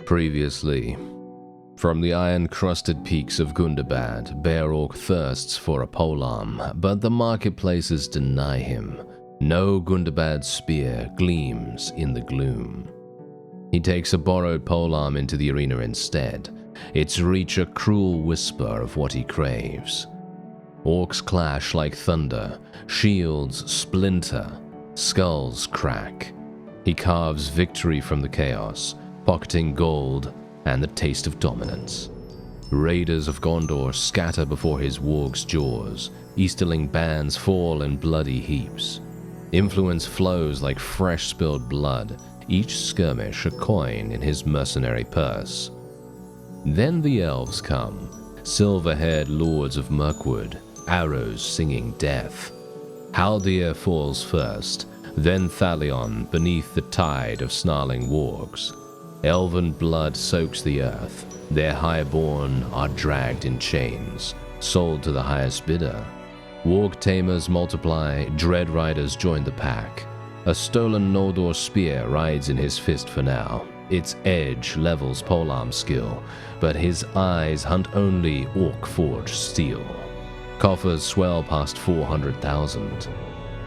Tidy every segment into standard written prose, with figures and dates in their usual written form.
Previously, from the iron-crusted peaks of Gundabad, Bear-Orc thirsts for a polearm, but the marketplaces deny him. No Gundabad spear gleams in the gloom. He takes a borrowed polearm into the arena instead, its reach a cruel whisper of what he craves. Orcs clash like thunder, shields splinter, skulls crack. He carves victory from the chaos, pocketing gold and the taste of dominance. Raiders of Gondor scatter before his warg's jaws, Easterling bands fall in bloody heaps. Influence flows like fresh spilled blood, each skirmish a coin in his mercenary purse. Then the elves come, silver-haired lords of Mirkwood, arrows singing death. Haldir falls first, then Thalion beneath the tide of snarling wargs. Elven blood soaks the earth, their highborn are dragged in chains, sold to the highest bidder. Warg tamers multiply, dread riders join the pack. A stolen Noldor spear rides in his fist for now. Its edge levels polearm skill, but his eyes hunt only orc-forged steel. Coffers swell past 400,000.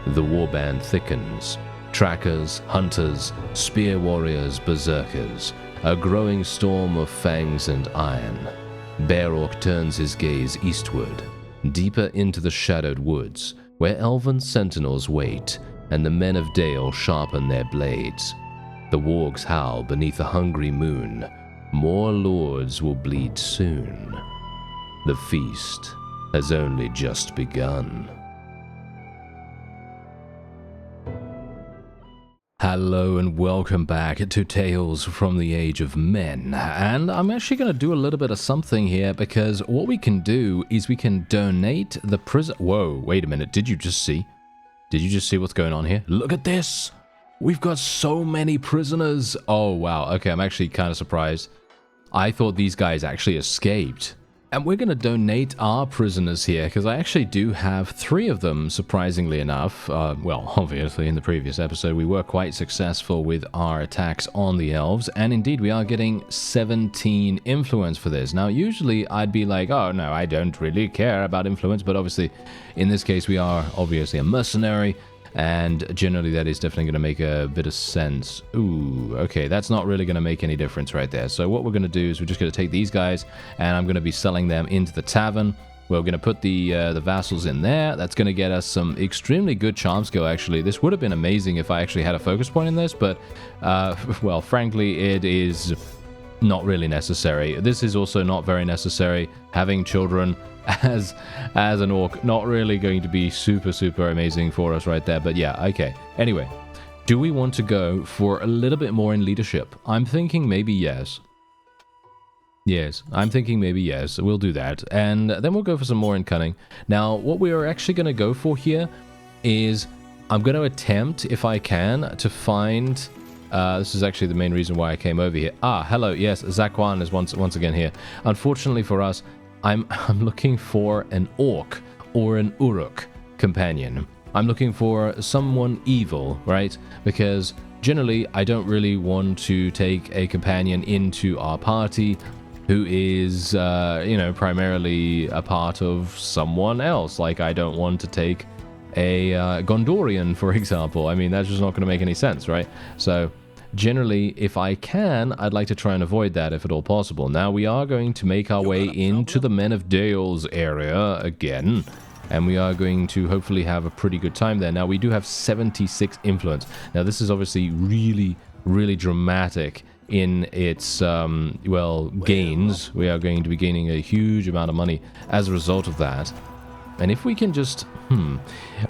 The warband thickens. Trackers, hunters, spear warriors, berserkers, a growing storm of fangs and iron. Bear-Orc turns his gaze eastward, deeper into the shadowed woods, where elven sentinels wait, and the men of Dale sharpen their blades. The wargs howl beneath a hungry moon. More lords will bleed soon. The feast has only just begun. Hello and welcome back to Tales from the Age of Men, and I'm actually going to do a little bit of something here because what we can do is we can donate the prison. Whoa, wait a minute, did you just see? Did you just see what's going on here? Look at this! We've got so many prisoners! Oh wow, okay, I'm actually kind of surprised. I thought these guys actually escaped. And we're going to donate our prisoners here, because I actually do have 3 of them, surprisingly enough. Well, obviously, in the previous episode, we were quite successful with our attacks on the elves, and indeed, we are getting 17 influence for this. Now, usually, I'd be like, oh, no, I don't really care about influence, but obviously, in this case, we are obviously a mercenary, and generally that is definitely going to make a bit of sense. Ooh, okay, that's not really going to make any difference right there. So what we're going to do is we're just going to take these guys, and I'm going to be selling them into the tavern. We're going to put the vassals in there. That's going to get us some extremely good charm skill, actually. This would have been amazing if I actually had a focus point in this, but, well, frankly, it is not really necessary. This is also not very necessary. Having children as an orc, not really going to be super amazing for us right there, but yeah, okay. Anyway, do we want to go for a little bit more in leadership? I'm thinking maybe yes. Yes, I'm thinking maybe yes, we'll do that, and then we'll go for some more in cunning. Now, what we are actually going to go for here is, I'm going to attempt, if I can, to find, this is actually the main reason why I came over here. Ah, hello, yes, Zakwan is once again here. Unfortunately for us, I'm looking for an orc or an uruk companion. I'm looking for someone evil, right? Because generally, I don't really want to take a companion into our party who is, you know, primarily a part of someone else. Like, I don't want to take a Gondorian, for example. I mean, that's just not going to make any sense, right? So generally, if I can, I'd like to try and avoid that if at all possible. Now, we are going to make our way into the Men of Dale's area again, and we are going to hopefully have a pretty good time there. Now, we do have 76 influence. Now, this is obviously really dramatic in its, well, gains. We are going to be gaining a huge amount of money as a result of that. And if we can just,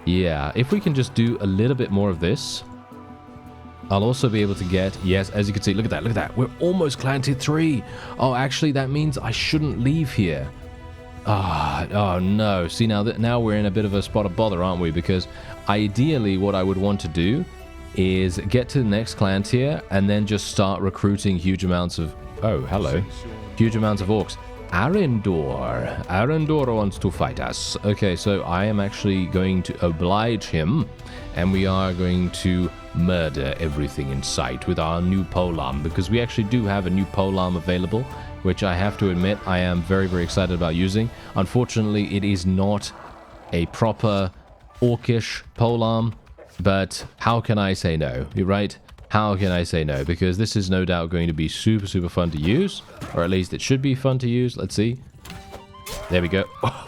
yeah, if we can just do a little bit more of this, I'll also be able to get, yes, as you can see, look at that. We're almost clan tier 3. Oh, actually, that means I shouldn't leave here. Oh no. See, now we're in a bit of a spot of bother, aren't we? Because ideally, what I would want to do is get to the next clan tier and then just start recruiting huge amounts of, oh, hello, huge amounts of orcs. Arendor wants to fight us. Okay, so I am actually going to oblige him, and we are going to murder everything in sight with our new polearm, because we actually do have a new polearm available, which I have to admit I am very, very excited about using. Unfortunately, it is not a proper orcish polearm, but how can I say no? You're right. How can I say no? Because this is no doubt going to be super, super fun to use, or at least it should be fun to use. Let's see. There we go. Oh,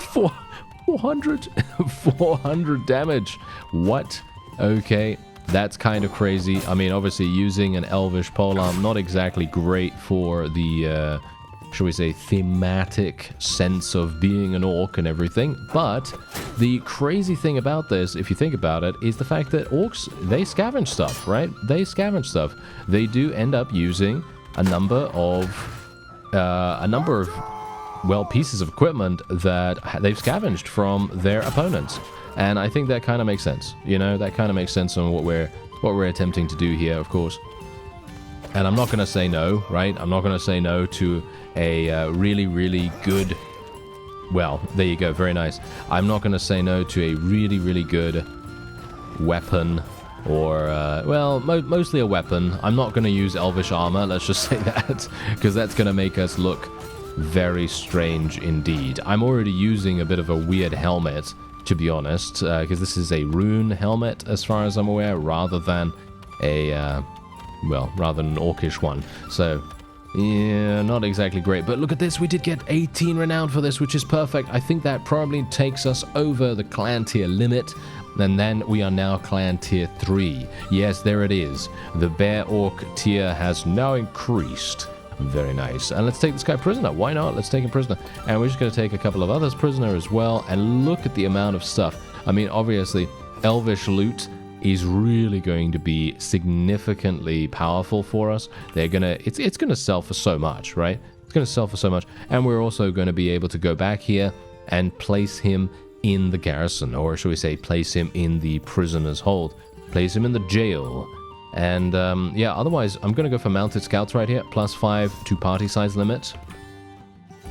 400 400 damage. What? Okay, that's kind of crazy. I mean, obviously using an elvish polearm, not exactly great for the shall we say, thematic sense of being an orc and everything. But the crazy thing about this, if you think about it, is the fact that orcs, they scavenge stuff, right? They scavenge stuff. They do end up using a number of well, pieces of equipment that they've scavenged from their opponents. And I think that kind of makes sense. You know, that kind of makes sense on what we're attempting to do here, of course. And I'm not going to say no, right? I'm not going to say no to a really, really good... Well, there you go. Very nice. I'm not going to say no to a really, really good weapon or, well, mostly a weapon. I'm not going to use elvish armor, let's just say that, because that's going to make us look very strange indeed. I'm already using a bit of a weird helmet, to be honest, because this is a rune helmet, as far as I'm aware, rather than a... well, rather than an orcish one. So, yeah, not exactly great. But look at this, we did get 18 renown for this, which is perfect. I think that probably takes us over the clan tier limit. And then we are now clan tier 3. Yes, there it is. The bear orc tier has now increased. Very nice. And let's take this guy prisoner. Why not? Let's take him prisoner. And we're just going to take a couple of others prisoner as well. And look at the amount of stuff. I mean, obviously, elvish loot is really going to be significantly powerful for us. They're gonna, it's gonna sell for so much, right? It's gonna sell for so much, and we're also going to be able to go back here and place him in the garrison, or should we say, place him in the prisoner's hold, place him in the jail, and yeah. Otherwise, I'm gonna go for mounted scouts right here, +5 to party size limit.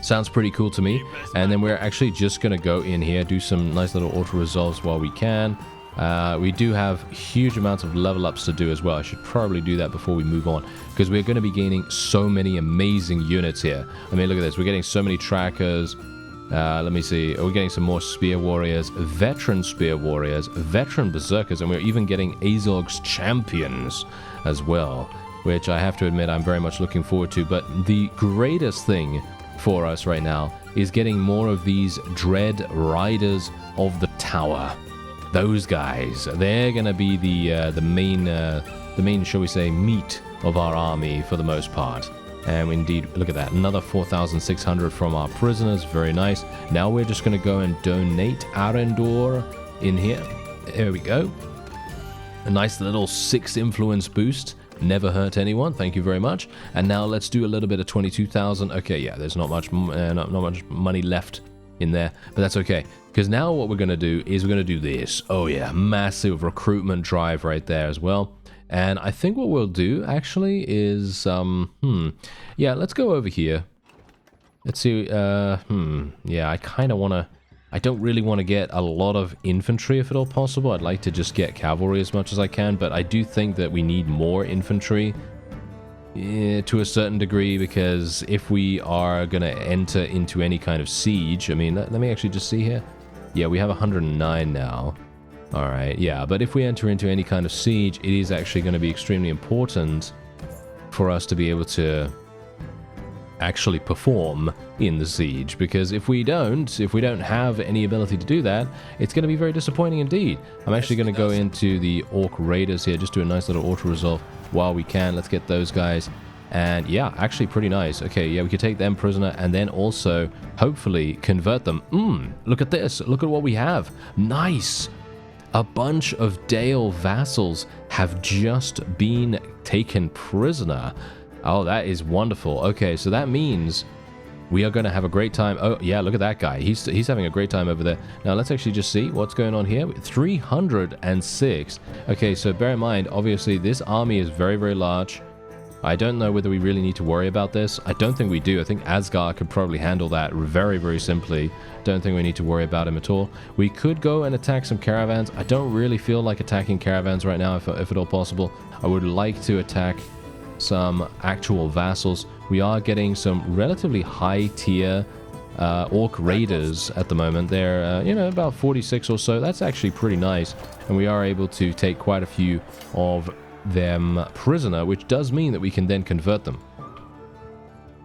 Sounds pretty cool to me. And then we're actually just gonna go in here, do some nice little auto resolves while we can. We do have huge amounts of level ups to do as well. I should probably do that before we move on, because we're going to be gaining so many amazing units here. I mean, look at this. We're getting so many trackers. Let me see. We're getting some more spear warriors, veteran spear warriors, veteran berserkers, and we're even getting Azog's champions as well, which I have to admit I'm very much looking forward to. But the greatest thing for us right now is getting more of these dread riders of the tower. Those guys, they're gonna be the main, shall we say, meat of our army for the most part. And indeed, look at that, another 4,600 from our prisoners. Very nice. Now we're just gonna go and donate Arendor in here. There we go. A nice little 6 influence boost. Never hurt anyone. Thank you very much. And now let's do a little bit of 22,000. Okay, yeah, there's not much money left in there, but that's okay, because now what we're going to do is we're going to do this. Oh yeah, massive recruitment drive right there as well. And I think what we'll do actually is yeah, let's go over here. Let's see. Yeah, I don't really want to get a lot of infantry if at all possible. I'd like to just get cavalry as much as I can, but I do think that we need more infantry to a certain degree, because if we are going to enter into any kind of siege, I mean, let me actually just see here. Yeah, we have 109 now. All right, yeah, but if we enter into any kind of siege, it is actually going to be extremely important for us to be able to actually perform in the siege, because if we don't have any ability to do that, it's going to be very disappointing indeed. I'm actually going to go into the Orc Raiders here, just do a nice little auto-resolve while we can. Let's get those guys. And yeah, actually pretty nice. Okay, yeah, we could take them prisoner and then also hopefully convert them. Look at this. Look at what we have. Nice. A bunch of Dale vassals have just been taken prisoner. Oh, that is wonderful. Okay, so that means we are going to have a great time. Oh, yeah, look at that guy. He's having a great time over there. Now, let's actually just see what's going on here. 306. Okay, so bear in mind, obviously, this army is very, very large. I don't know whether we really need to worry about this. I don't think we do. I think Asgard could probably handle that very, very simply. Don't think we need to worry about him at all. We could go and attack some caravans. I don't really feel like attacking caravans right now, if at all possible. I would like to attack some actual vassals. We are getting some relatively high tier orc raiders at the moment. They're, you know, about 46 or so. That's actually pretty nice. And we are able to take quite a few of them prisoner, which does mean that we can then convert them.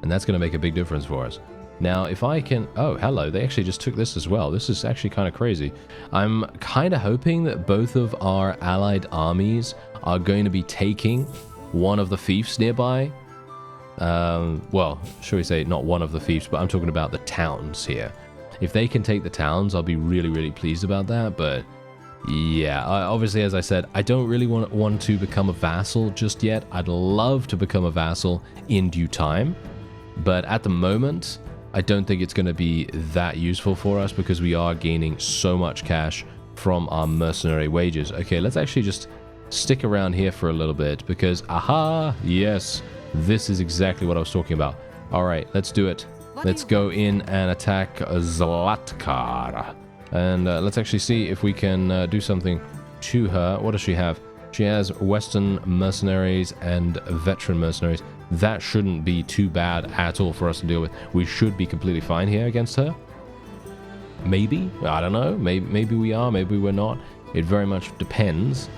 And that's going to make a big difference for us. Now, if I can... Oh, hello. They actually just took this as well. This is actually kind of crazy. I'm kind of hoping that both of our allied armies are going to be taking one of the fiefs nearby. Well, should we say not one of the fiefs, but I'm talking about the towns here. If they can take the towns, I'll be really, really pleased about that, but... Yeah, obviously, as I said, I don't really want to become a vassal just yet. I'd love to become a vassal in due time, but at the moment, I don't think it's going to be that useful for us because we are gaining so much cash from our mercenary wages. Okay, let's actually just stick around here for a little bit because, aha, yes, this is exactly what I was talking about. All right, let's do it. Let's go in and attack Zlatkar. And let's actually see if we can do something to her. What does she have? She has Western mercenaries and veteran mercenaries. That shouldn't be too bad at all for us to deal with. We should be completely fine here against her. Maybe. I don't know. Maybe we are. Maybe we're not. It very much depends.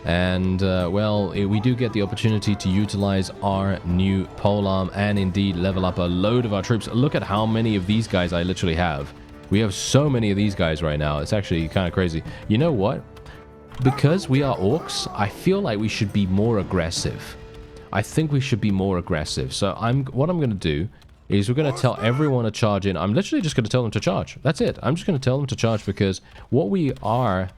And, well, we do get the opportunity to utilize our new polearm and indeed level up a load of our troops. Look at how many of these guys I literally have. We have so many of these guys right now. It's actually kind of crazy. You know what? Because we are orcs, I feel like we should be more aggressive. I think we should be more aggressive. So what I'm going to do is we're going to tell everyone to charge in. I'm literally just going to tell them to charge. That's it. I'm just going to tell them to charge because what we are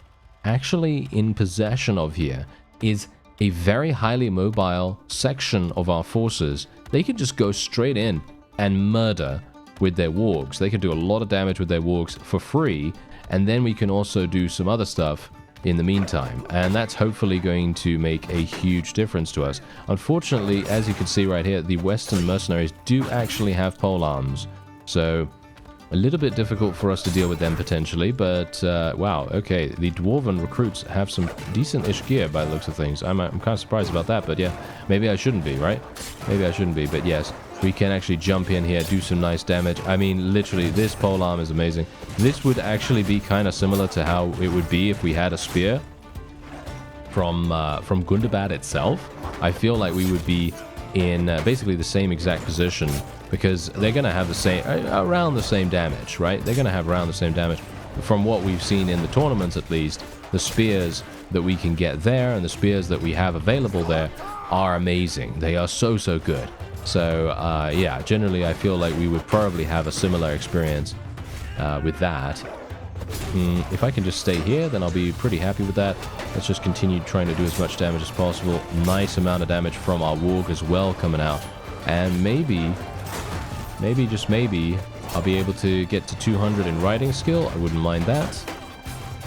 actually in possession of here is a very highly mobile section of our forces. They can just go straight in and murder with their wargs. They can do a lot of damage with their wargs for free, and then we can also do some other stuff in the meantime, and that's hopefully going to make a huge difference to us. Unfortunately, as you can see right here, the Western mercenaries do actually have polearms, so a little bit difficult for us to deal with them potentially, but wow, okay, the Dwarven recruits have some decent-ish gear by the looks of things. I'm kind of surprised about that, but yeah, maybe I shouldn't be, right? Maybe I shouldn't be, but yes. We can actually jump in here, do some nice damage. I mean, literally, this polearm is amazing. This would actually be kind of similar to how it would be if we had a spear from Gundabad itself. I feel like we would be in basically the same exact position because they're going to have the same, around the same damage, right? They're going to have around the same damage. From what we've seen in the tournaments, at least, the spears that we can get there and the spears that we have available there are amazing. They are so, so good. So, yeah, generally I feel like we would probably have a similar experience with that. If I can just stay here, then I'll be pretty happy with that. Let's just continue trying to do as much damage as possible. Nice amount of damage from our warg as well coming out. And maybe, just maybe, I'll be able to get to 200 in riding skill. I wouldn't mind that.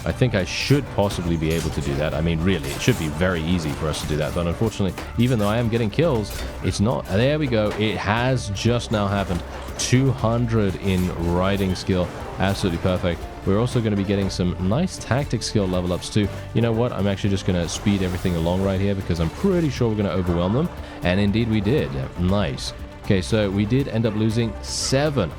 I think I should possibly be able to do that. I mean, really, it should be very easy for us to do that. But unfortunately, even though I am getting kills, it's not... There we go. It has just now happened. 200 in riding skill. Absolutely perfect. We're also going to be getting some nice tactic skill level ups too. You know what? I'm actually just going to speed everything along right here because I'm pretty sure we're going to overwhelm them. And indeed we did. Nice. Okay, so we did end up losing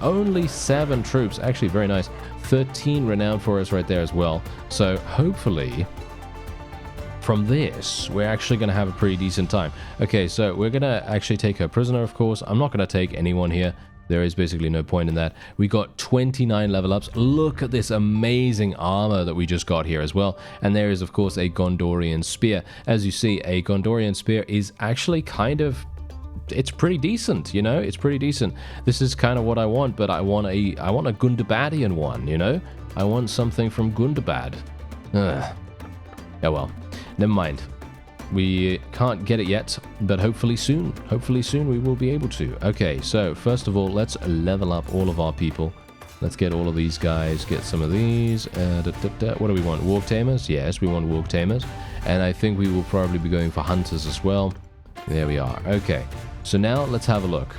only 7 troops. Actually, very nice. 13 renowned for us right there as well. So hopefully from this, we're actually going to have a pretty decent time. Okay, so we're going to actually take her prisoner, of course. I'm not going to take anyone here. There is basically no point in that. We got 29 level ups. Look at this amazing armor that we just got here as well. And there is, of course, a Gondorian spear. As you see, a Gondorian spear is actually kind of... It's pretty decent, you know? It's pretty decent. This is kind of what I want, but I want a Gundabadian one, you know? I want something from Gundabad. Ugh. Oh well. Never mind. We can't get it yet, but hopefully soon. Hopefully soon we will be able to. Okay, so first of all, let's level up all of our people. Let's get all of these guys, get some of these. What do we want? Warg tamers? Yes, we want warg tamers. And I think we will probably be going for hunters as well. There we are. Okay. So now let's have a look.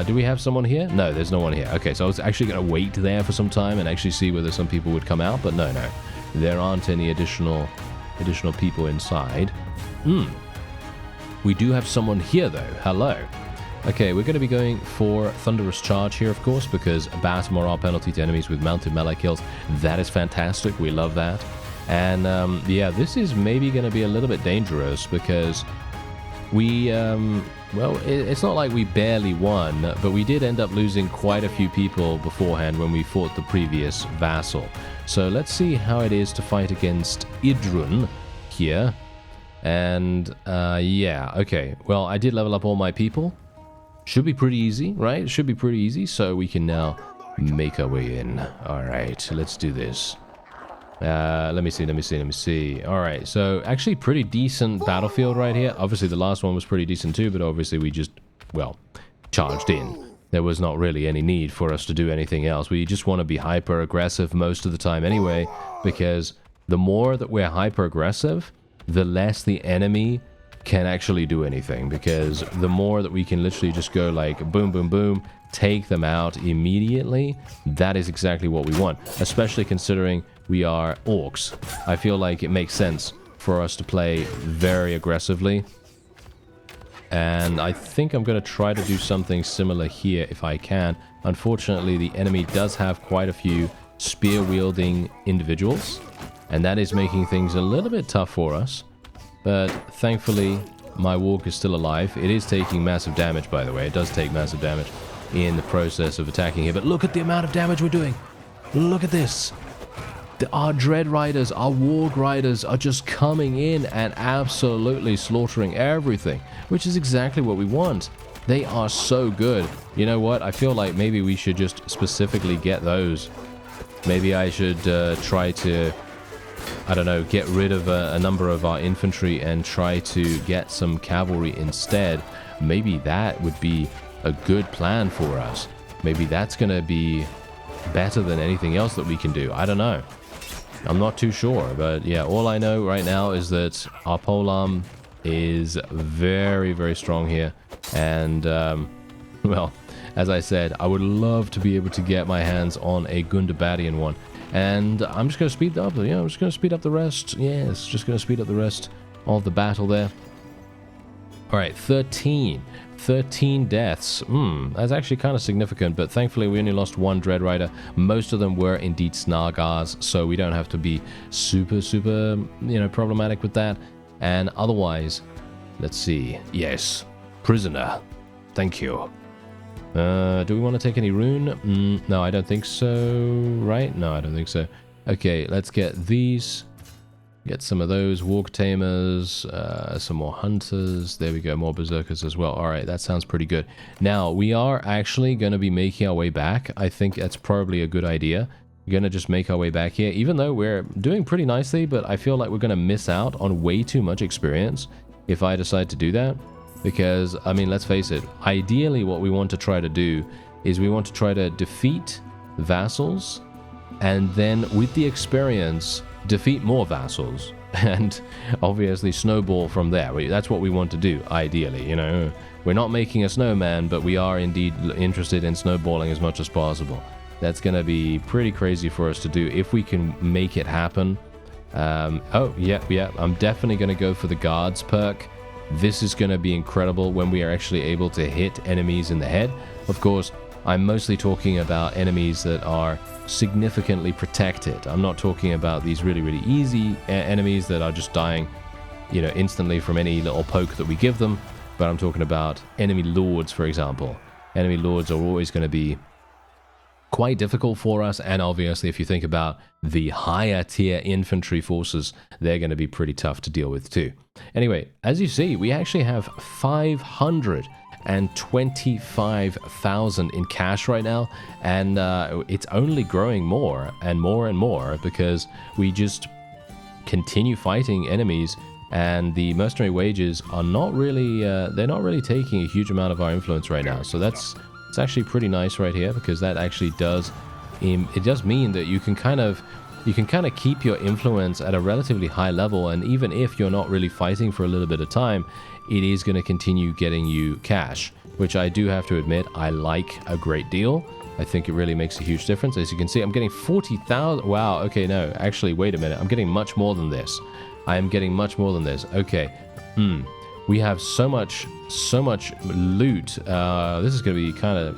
Do we have someone here? No, there's no one here. Okay, so I was actually going to wait there for some time and actually see whether some people would come out, but no. There aren't any additional people inside. We do have someone here, though. Hello. Okay, we're going to be going for Thunderous Charge here, of course, because bat morale penalty to enemies with mounted melee kills. That is fantastic. We love that. And, yeah, this is maybe going to be a little bit dangerous because we, well, it's not like we barely won, but we did end up losing quite a few people beforehand when we fought the previous vassal. So let's see how it is to fight against Idrun here. And, yeah, okay. Well, I did level up all my people. Should be pretty easy, right? Should be pretty easy, so we can now make our way in. All right, let's do this. Let me see. All right, so actually pretty decent battlefield right here. Obviously, the last one was pretty decent too, but obviously we just, well, charged in. There was not really any need for us to do anything else. We just want to be hyper-aggressive most of the time anyway, because the more that we're hyper-aggressive, the less the enemy can actually do anything, because the more that we can literally just go like boom, boom, boom, take them out immediately, that is exactly what we want, especially considering we are orcs. I feel like it makes sense for us to play very aggressively, and I think I'm going to try to do something similar here if I can. Unfortunately, the enemy does have quite a few spear-wielding individuals, and that is making things a little bit tough for us. But thankfully, my walk is still alive. It is taking massive damage, by the way. It does take massive damage in the process of attacking here. But look at the amount of damage we're doing. Look at this. Our Dread Riders, our Warg Riders are just coming in and absolutely slaughtering everything, which is exactly what we want. They are so good. You know what? I feel like maybe we should just specifically get those. Maybe I should try to, I don't know, get rid of a number of our infantry and try to get some cavalry instead. Maybe that would be a good plan for us. Maybe that's going to be better than anything else that we can do. I don't know. I'm not too sure, but yeah, all I know right now is that our polearm is very, very strong here. And, well, as I said, I would love to be able to get my hands on a Gundabadian one. And I'm just going to speed up, I'm just going to speed up the rest. Yes, just going to speed up the rest of the battle there. All right, 13 deaths. That's actually kind of significant, but thankfully we only lost one Dread Rider. Most of them were indeed Snargars, so we don't have to be super, problematic with that. And otherwise, let's see. Yes, prisoner. Thank you. Do we want to take any rune? No, I don't think so, right? No, I don't think so. Okay, let's get these. Get some of those Warg Tamers, some more Hunters. There we go, more Berserkers as well. All right, that sounds pretty good. Now, we are actually going to be making our way back. I think that's probably a good idea. We're going to just make our way back here, even though we're doing pretty nicely, but I feel like we're going to miss out on way too much experience if I decide to do that. Because, I mean, let's face it, ideally what we want to try to do is we want to try to defeat vassals, and then with the experience, defeat more vassals, and obviously snowball from there. That's what we want to do, ideally, you know. We're not making a snowman, but we are indeed interested in snowballing as much as possible. That's going to be pretty crazy for us to do if we can make it happen. Oh, yeah, I'm definitely going to go for the guards perk. This is going to be incredible when we are actually able to hit enemies in the head. Of course, I'm mostly talking about enemies that are significantly protected. I'm not talking about these really, really easy enemies that are just dying, you know, instantly from any little poke that we give them. But I'm talking about enemy lords, for example. Enemy lords are always going to be quite difficult for us, and obviously if you think about the higher tier infantry forces, they're going to be pretty tough to deal with too. Anyway, as you see, we actually have 525,000 in cash right now, and it's only growing more and more and more because we just continue fighting enemies, and the mercenary wages are not really they're not really taking a huge amount of our influence right now. So it's actually pretty nice right here, because that actually does it does mean that you can kind of you can kind of keep your influence at a relatively high level, and even if you're not really fighting for a little bit of time, it is going to continue getting you cash, which I do have to admit I like a great deal. I think it really makes a huge difference. As you can see, I'm getting 40,000. Wow, okay, no, actually, wait a minute. I'm getting much more than this. I am getting much more than this. Okay, we have so much loot. This is going to be kind of...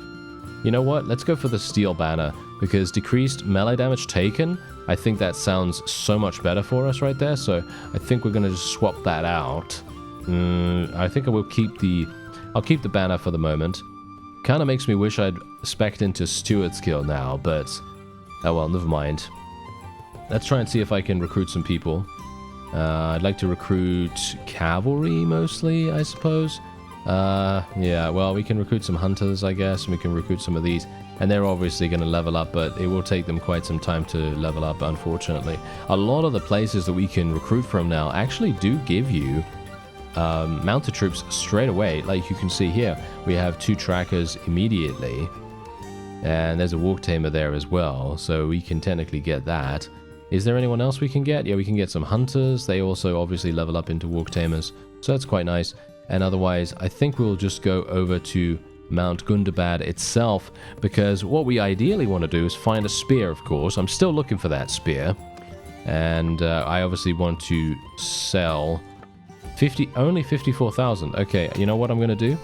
You know what? Let's go for the steel banner, because decreased melee damage taken, I think that sounds so much better for us right there. So I think we're going to just swap that out. I think I will keep the... I'll keep the banner for the moment. Kind of makes me wish I'd spec'd into Steward's Guild now, but... Oh well, never mind. Let's try and see if I can recruit some people. I'd like to recruit cavalry, mostly, I suppose. Yeah, well, we can recruit some hunters, I guess, and we can recruit some of these. And they're obviously going to level up, but it will take them quite some time to level up, unfortunately. A lot of the places that we can recruit from now actually do give you mounted troops straight away. Like you can see here, we have 2 trackers immediately. And there's a walk tamer there as well, so we can technically get that. Is there anyone else we can get? Yeah, we can get some hunters. They also obviously level up into walk tamers, so that's quite nice. And otherwise, I think we'll just go over to Mount Gundabad itself, because what we ideally want to do is find a spear, of course. I'm still looking for that spear. And I obviously want to sell only 54,000. Okay, you know what I'm going to do?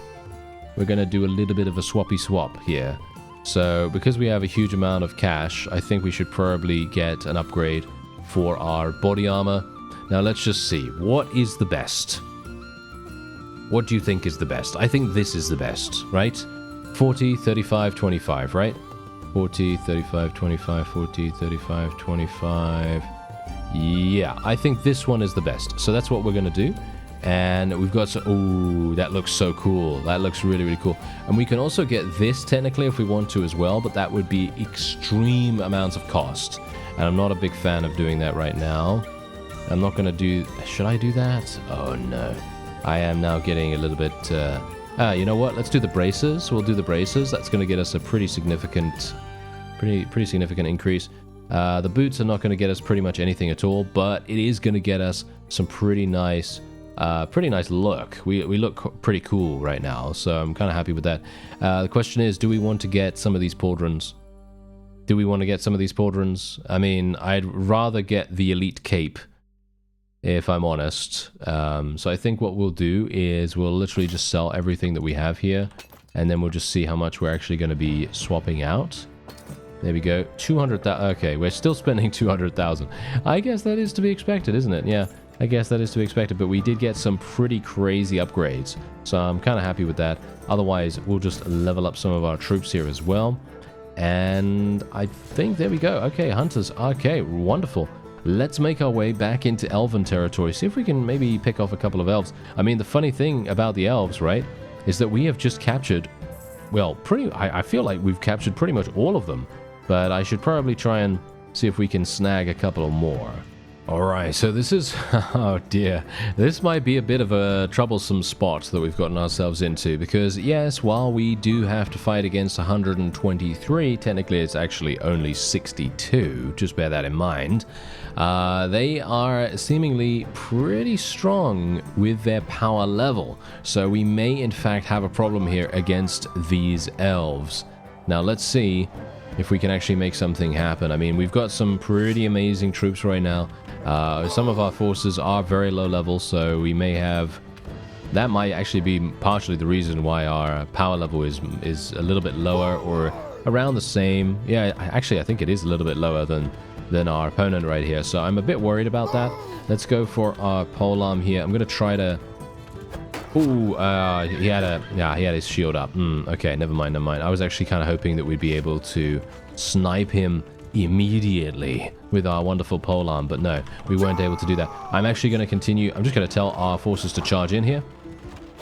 We're going to do a little bit of a swappy swap here. So, because we have a huge amount of cash, I think we should probably get an upgrade for our body armor. Now, let's just see. What is the best? What do you think is the best? I think this is the best, right? 40, 35, 25, right? 40, 35, 25, 40, 35, 25. Yeah, I think this one is the best. So that's what we're going to do. And we've got some... Ooh, that looks so cool. That looks really, really cool. And we can also get this technically if we want to as well, but that would be extreme amounts of cost. And I'm not a big fan of doing that right now. I'm not going to do... Should I do that? Oh, no. I am now getting a little bit... you know what? Let's do the braces. We'll do the braces. That's going to get us a pretty significant increase. The boots are not going to get us pretty much anything at all, but it is going to get us some pretty nice look. We look pretty cool right now, so I'm kind of happy with that. The question is, do we want to get some of these pauldrons? I mean, I'd rather get the elite cape, if I'm honest. So I think what we'll do is we'll literally just sell everything that we have here, and then we'll just see how much we're actually going to be swapping out. There we go. 200,000. Okay, we're still spending 200,000. I guess that is to be expected, isn't it? Yeah, I guess that is to be expected, but we did get some pretty crazy upgrades, so I'm kind of happy with that. Otherwise, we'll just level up some of our troops here as well. And I think, there we go. Okay, hunters. Okay, wonderful. Let's make our way back into Elven territory. See if we can maybe pick off a couple of elves. I mean, the funny thing about the elves, right, is that we have just captured, well, I feel like we've captured pretty much all of them. But I should probably try and see if we can snag a couple more. Alright, so this is... Oh dear. This might be a bit of a troublesome spot that we've gotten ourselves into. Because, yes, while we do have to fight against 123, technically it's actually only 62. Just bear that in mind. They are seemingly pretty strong with their power level. So we may, in fact, have a problem here against these elves. Now, let's see if we can actually make something happen. I mean, we've got some pretty amazing troops right now. Some of our forces are very low level, so we may have... That might actually be partially the reason why our power level is a little bit lower, or around the same. Yeah, actually, I think it is a little bit lower than our opponent right here, so I'm a bit worried about that. Let's go for our polearm here. I'm going to try to... Ooh, he had his shield up. Okay, never mind. I was actually kind of hoping that we'd be able to snipe him immediately with our wonderful polearm, but no, we weren't able to do that. I'm actually going to continue. I'm just going to tell our forces to charge in here,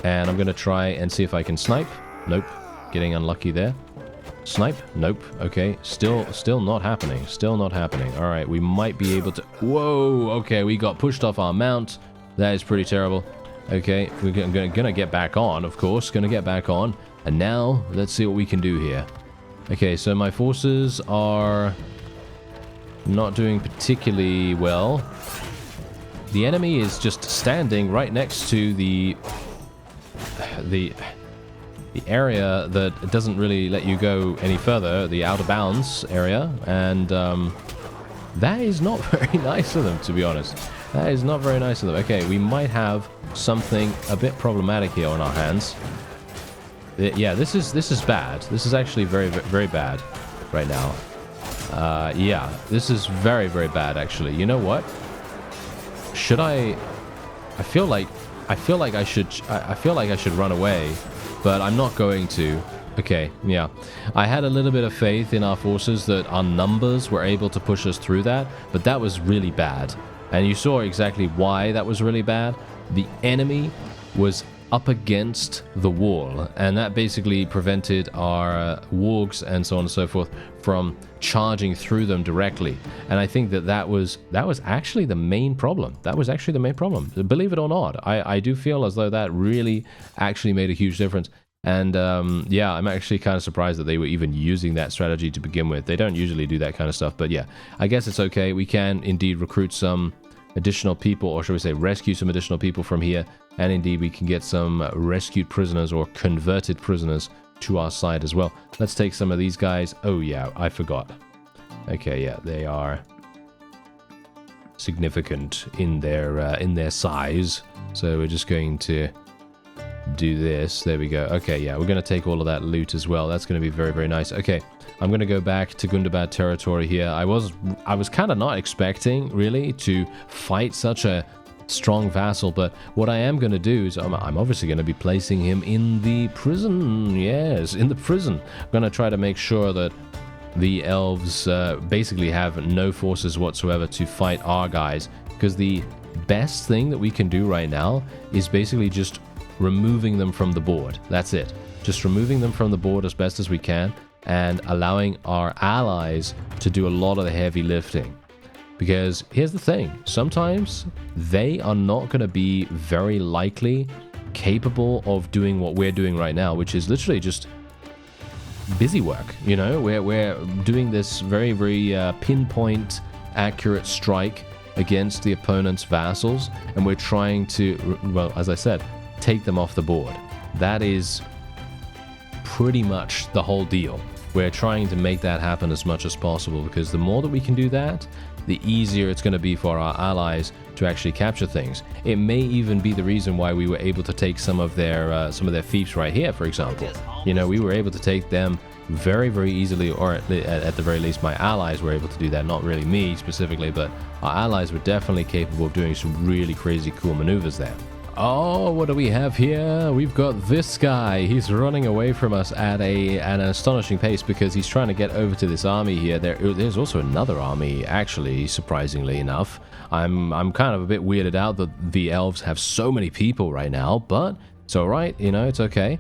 and I'm going to try and see if I can snipe. Nope, getting unlucky there. Snipe? Nope. Okay, still not happening. Still not happening. All right, we might be able to... Whoa, okay, we got pushed off our mount. That is pretty terrible. Okay, we're gonna get back on, of course. Gonna get back on. And now, let's see what we can do here. Okay, so my forces are... Not doing particularly well. The enemy is just standing right next to the area that doesn't really let you go any further, the out of bounds area, and that is not very nice of them, to be honest. That is not very nice of them. Okay, we might have something a bit problematic here on our hands. Yeah, this is bad. This is actually very, very bad right now. Yeah, this is very, very bad, actually. You know what? Should I feel like I should run away, but I'm not going to. Okay, yeah. I had a little bit of faith in our forces that our numbers were able to push us through that, but that was really bad. And you saw exactly why that was really bad. The enemy was up against the wall, and that basically prevented our wargs and so on and so forth from charging through them directly. And I think that was actually the main problem. That was actually the main problem. Believe it or not, I do feel as though that really actually made a huge difference. And yeah, I'm actually kind of surprised that they were even using that strategy to begin with. They don't usually do that kind of stuff, but yeah, I guess it's okay. We can indeed recruit some additional people, or should we say rescue some additional people from here, and indeed we can get some rescued prisoners or converted prisoners to our side as well. Let's take some of these guys. Oh yeah, I forgot. Okay, yeah, they are significant in their size, so we're just going to do this. There we go. Okay, yeah, we're going to take all of that loot as well. That's going to be very, very nice. Okay, I'm going to go back to Gundabad territory here. I was kind of not expecting really to fight such a strong vassal, but what I am going to do is I'm obviously going to be placing him in the prison. Yes, in the prison. I'm going to try to make sure that the elves basically have no forces whatsoever to fight our guys, because the best thing that we can do right now is basically just removing them from the board. That's it. Just removing them from the board as best as we can, and allowing our allies to do a lot of the heavy lifting. Because here's the thing, sometimes they are not going to be very likely capable of doing what we're doing right now, which is literally just busy work. You know, we're doing this very, very pinpoint accurate strike against the opponent's vassals, and we're trying to, well, as I said, take them off the board. That is pretty much the whole deal. We're trying to make that happen as much as possible, because the more that we can do that, the easier it's going to be for our allies to actually capture things. It may even be the reason why we were able to take some of their fiefs right here, for example. You know, we were able to take them very, very easily, or at the very least my allies were able to do that. Not really me specifically, but our allies were definitely capable of doing some really crazy cool maneuvers there. Oh, what do we have here? We've got this guy. He's running away from us at an astonishing pace, because he's trying to get over to this army here. There's also another army, actually, surprisingly enough. I'm kind of a bit weirded out that the elves have so many people right now, but it's all right. You know, it's okay.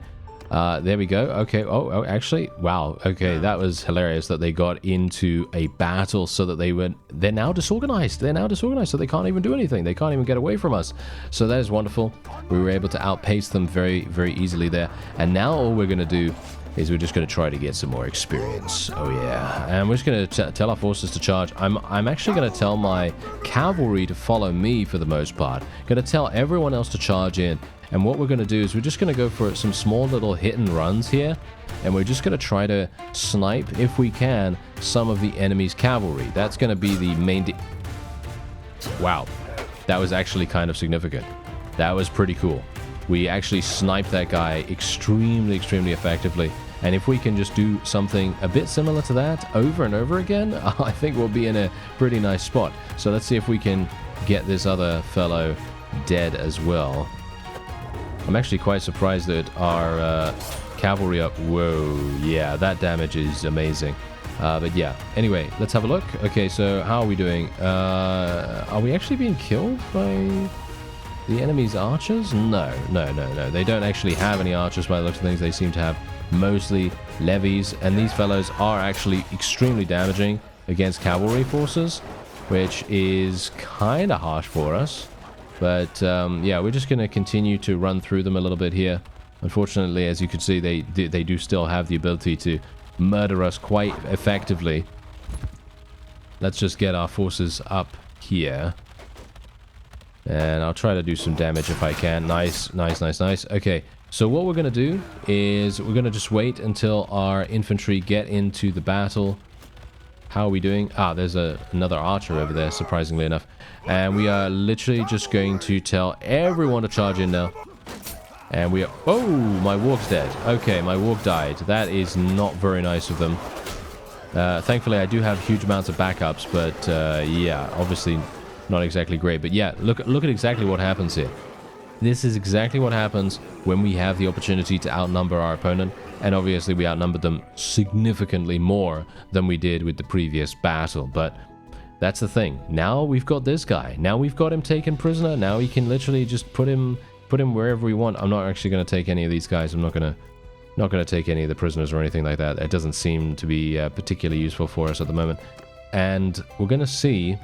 There we go. Okay. Oh, actually, wow. Okay, that was hilarious that they got into a battle so that they're now disorganized. They're now disorganized, so they can't even do anything. They can't even get away from us. So that is wonderful. We were able to outpace them very, very easily there. And now all we're going to do is we're just going to try to get some more experience. Oh yeah. And we're just going to tell our forces to charge. I'm actually going to tell my cavalry to follow me for the most part. Going to tell everyone else to charge in. And what we're going to do is we're just going to go for some small little hit and runs here. And we're just going to try to snipe, if we can, some of the enemy's cavalry. That's going to be the main... Wow. That was actually kind of significant. That was pretty cool. We actually sniped that guy extremely, extremely effectively. And if we can just do something a bit similar to that over and over again, I think we'll be in a pretty nice spot. So let's see if we can get this other fellow dead as well. I'm actually quite surprised that our cavalry up... Whoa, yeah, that damage is amazing. But yeah, anyway, let's have a look. Okay, so how are we doing? Are we actually being killed by the enemy's archers? No. They don't actually have any archers by the looks of things. They seem to have mostly levies, and these fellows are actually extremely damaging against cavalry forces, which is kind of harsh for us. But yeah, we're just going to continue to run through them a little bit here. Unfortunately, as you can see, they do still have the ability to murder us quite effectively. let's just get our forces up here. And I'll try to do some damage if I can. Nice, nice, nice, nice. Okay, so what we're going to do is we're going to just wait until our infantry get into the battle. How are we doing? Ah, there's another archer over there, surprisingly enough. And we are literally just going to tell everyone to charge in now. And we are... Oh, my warg's dead. Okay, my warg died. That is not very nice of them. Thankfully, I do have huge amounts of backups, but yeah, obviously not exactly great. But yeah, look at exactly what happens here. This is exactly what happens when we have the opportunity to outnumber our opponent. And obviously, we outnumbered them significantly more than we did with the previous battle. But that's the thing. Now we've got this guy. Now we've got him taken prisoner. Now we can literally just put him wherever we want. I'm not actually going to take any of these guys. I'm not going to take any of the prisoners or anything like that. It doesn't seem to be particularly useful for us at the moment. And we're going to see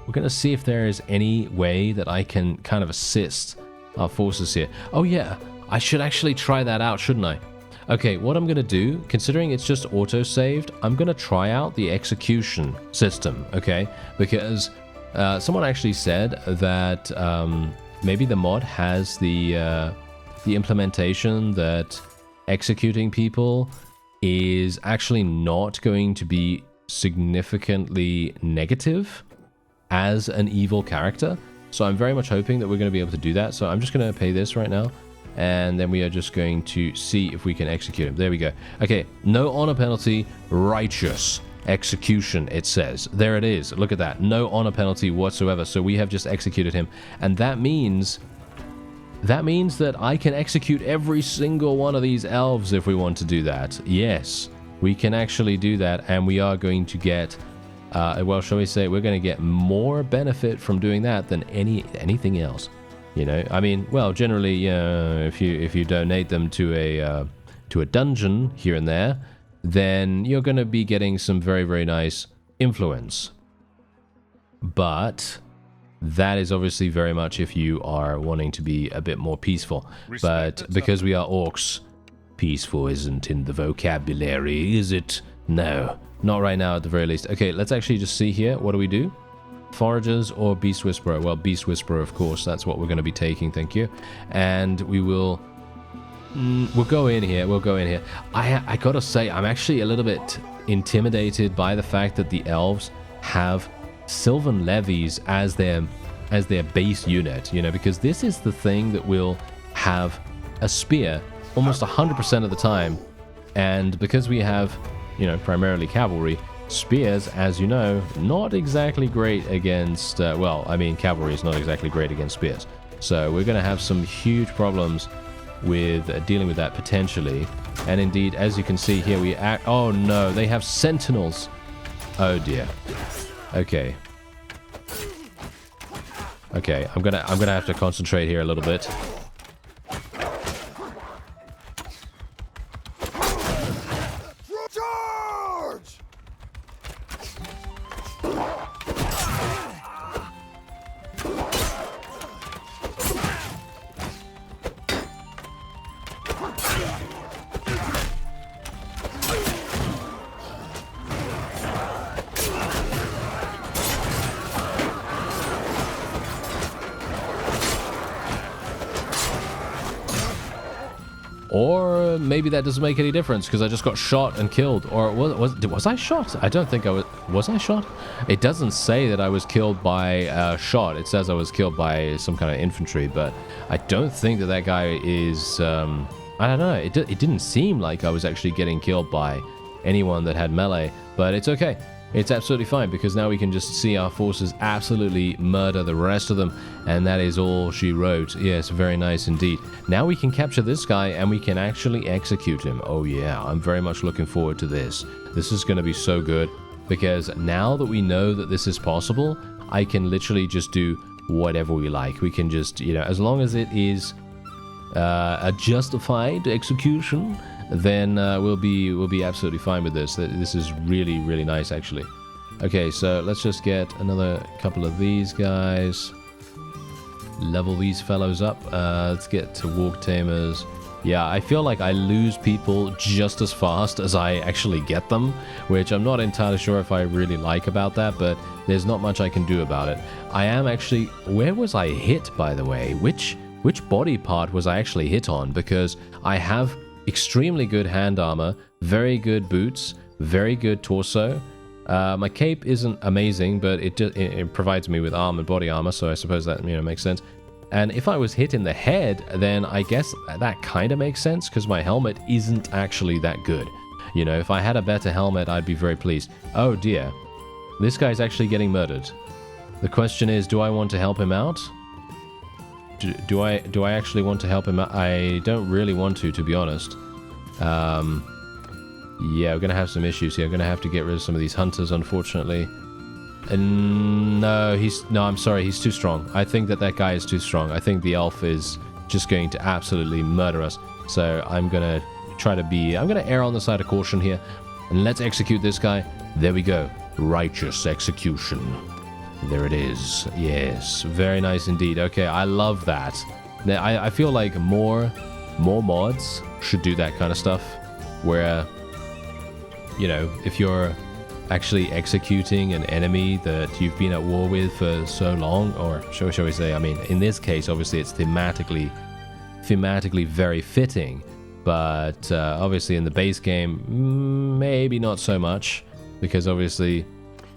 if there is any way that I can kind of assist our forces here. Oh yeah, I should actually try that out, shouldn't I? Okay, what I'm going to do, considering it's just auto-saved, I'm going to try out the execution system, okay? Because someone actually said that maybe the mod has the implementation that executing people is actually not going to be significantly negative as an evil character. So I'm very much hoping that we're going to be able to do that. So I'm just going to pay this right now. And then we are just going to see if we can execute him. There we go. Okay, no honor penalty, righteous execution, it says. There it is. Look at that. No honor penalty whatsoever. So we have just executed him. And that means that I can execute every single one of these elves if we want to do that. Yes, we can actually do that. And we are going to get... well, shall we say, we're going to get more benefit from doing that than anything else. You know, I mean, well, generally, if you donate them to a dungeon here and there, then you're going to be getting some very, very nice influence. But that is obviously very much if you are wanting to be a bit more peaceful. But because we are orcs, peaceful isn't in the vocabulary, is it? No. Not right now, at the very least. Okay, let's actually just see here. What do we do? Foragers or Beast Whisperer? Well, Beast Whisperer, of course. That's what we're going to be taking, thank you. And we will... we'll go in here. We'll go in here. I gotta say, I'm actually a little bit intimidated by the fact that the elves have Sylvan Levies as their base unit, you know, because this is the thing that will have a spear almost 100% of the time. And because we have... you know, primarily cavalry, spears, as you know, not exactly great against, well, I mean, cavalry is not exactly great against spears. So we're going to have some huge problems with dealing with that potentially. And indeed, as you can see here, oh no, they have sentinels. Oh dear. Okay. Okay, I'm gonna have to concentrate here a little bit. Or maybe that doesn't make any difference because I just got shot and killed. Or was I shot? I don't think I was. Was I shot? It doesn't say that I was killed by a shot. It says I was killed by some kind of infantry, but I don't think that guy is... I don't know. It didn't seem like I was actually getting killed by anyone that had melee, but it's okay. It's absolutely fine because now we can just see our forces absolutely murder the rest of them, and that is all she wrote. Yes, very nice indeed. Now we can capture this guy and we can actually execute him. Oh yeah, I'm very much looking forward to this. This is going to be so good because now that we know that this is possible, I can literally just do whatever we like. We can just, you know, as long as it is a justified execution, then we'll be absolutely fine with this. This is really, really nice, actually. Okay, so let's just get another couple of these guys. Level these fellows up. Let's get to Warg Tamers. Yeah, I feel like I lose people just as fast as I actually get them, which I'm not entirely sure if I really like about that, but there's not much I can do about it. I am actually... Where was I hit, by the way? Which body part was I actually hit on? Because I have extremely good hand armor, very good boots, very good torso. My cape isn't amazing, but it provides me with armor and body armor, so I suppose that, you know, makes sense. And if I was hit in the head, then I guess that kind of makes sense, because my helmet isn't actually that good. You know, if I had a better helmet, I'd be very pleased. Oh dear. This guy's actually getting murdered. The question is, do I want to help him out? Do I actually want to help him out? I don't really want to be honest. Yeah, we're going to have some issues here. I'm going to have to get rid of some of these hunters, unfortunately. And no, I'm sorry, he's too strong. I think that guy is too strong. I think the elf is just going to absolutely murder us. So I'm going to I'm going to err on the side of caution here. And let's execute this guy. There we go. Righteous execution. There it is. Yes, very nice indeed. Okay, I love that. Now, I feel like more mods should do that kind of stuff. Where, you know, if you're actually executing an enemy that you've been at war with for so long, or shall we say, I mean, in this case, obviously it's thematically very fitting, but obviously in the base game, maybe not so much, because obviously,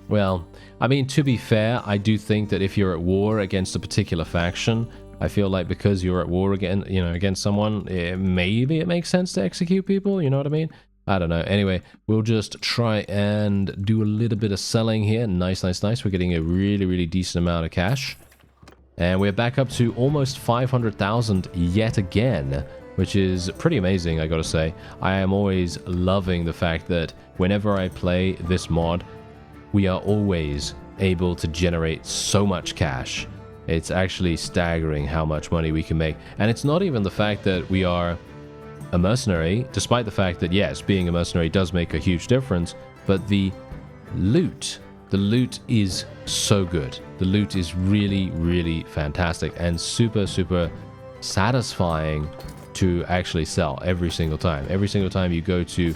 well, I mean, to be fair, I do think that if you're at war against a particular faction, I feel like because you're at war again, you know, against someone, maybe it makes sense to execute people, you know what I mean? I don't know. Anyway, we'll just try and do a little bit of selling here. Nice. We're getting a really decent amount of cash. And we're back up to almost 500,000 yet again, which is pretty amazing, I gotta say. I am always loving the fact that whenever I play this mod, we are always able to generate so much cash. It's actually staggering how much money we can make. And it's not even the fact that we are a mercenary, despite the fact that, yes, being a mercenary does make a huge difference, but the loot is so good. The loot is really fantastic and super satisfying to actually sell every single time. Every single time you go to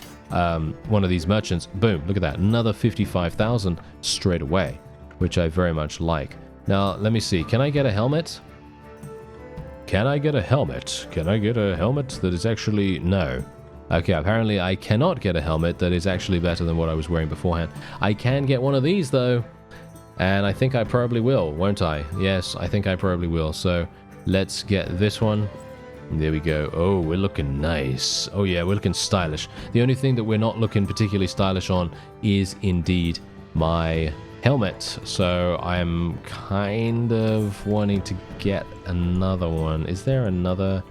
one of these merchants, boom, look at that, another 55,000 straight away, which I very much like. Now, let me see, can I get a helmet? Can I get a helmet? Can I get a helmet that is actually... No. Okay, apparently I cannot get a helmet that is actually better than what I was wearing beforehand. I can get one of these, though. And I think I probably will, won't I? Yes, I think I probably will. So, let's get this one. There we go. Oh, we're looking nice. Oh, yeah, we're looking stylish. The only thing that we're not looking particularly stylish on is, indeed, my helmet. So I'm kind of wanting to get another one. Is there another?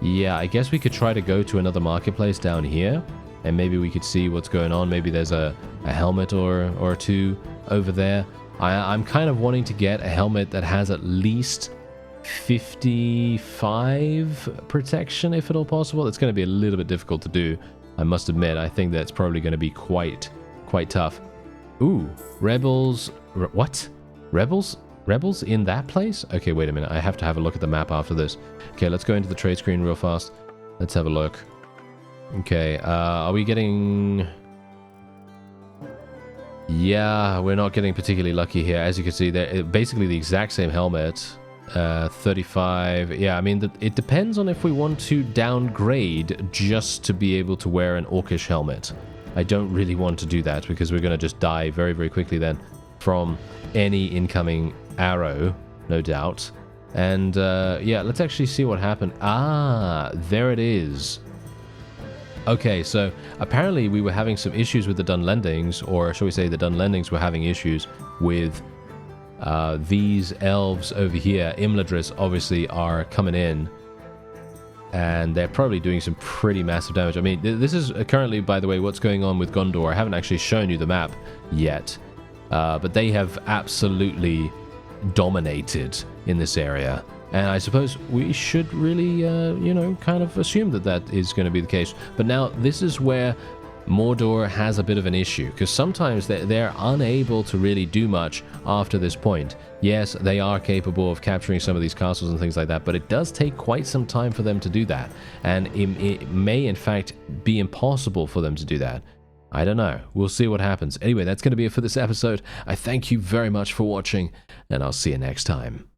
Yeah, I guess we could try to go to another marketplace down here, and maybe we could see what's going on. Maybe there's a helmet or two over there. I'm kind of wanting to get a helmet that has at least 55 protection, if at all possible. It's going to be a little bit difficult to do, I must admit. I think that's probably going to be quite tough. Ooh, rebels... What? Rebels in that place? Okay, wait a minute. I have to have a look at the map after this. Okay, let's go into the trade screen real fast. Let's have a look. Okay, are we getting... Yeah, we're not getting particularly lucky here. As you can see, they're basically the exact same helmet. 35... Yeah, I mean, it depends on if we want to downgrade just to be able to wear an orcish helmet. I don't really want to do that because we're going to just die very quickly then from any incoming arrow, no doubt. And yeah, let's actually see what happened. Ah, there it is. Okay, so apparently we were having some issues with the Dunlendings, or shall we say the Dunlendings were having issues with these elves over here. Imladris obviously are coming in, and they're probably doing some pretty massive damage. I mean, this is currently, by the way, what's going on with Gondor. I haven't actually shown you the map yet, but they have absolutely dominated in this area. And I suppose we should really, you know, kind of assume that that is going to be the case. But now, this is where Mordor has a bit of an issue, because sometimes they're unable to really do much after this point. Yes, they are capable of capturing some of these castles and things like that, but it does take quite some time for them to do that, and it may in fact be impossible for them to do that. I don't know. We'll see what happens. Anyway, that's going to be it for this episode. I thank you very much for watching, and I'll see you next time.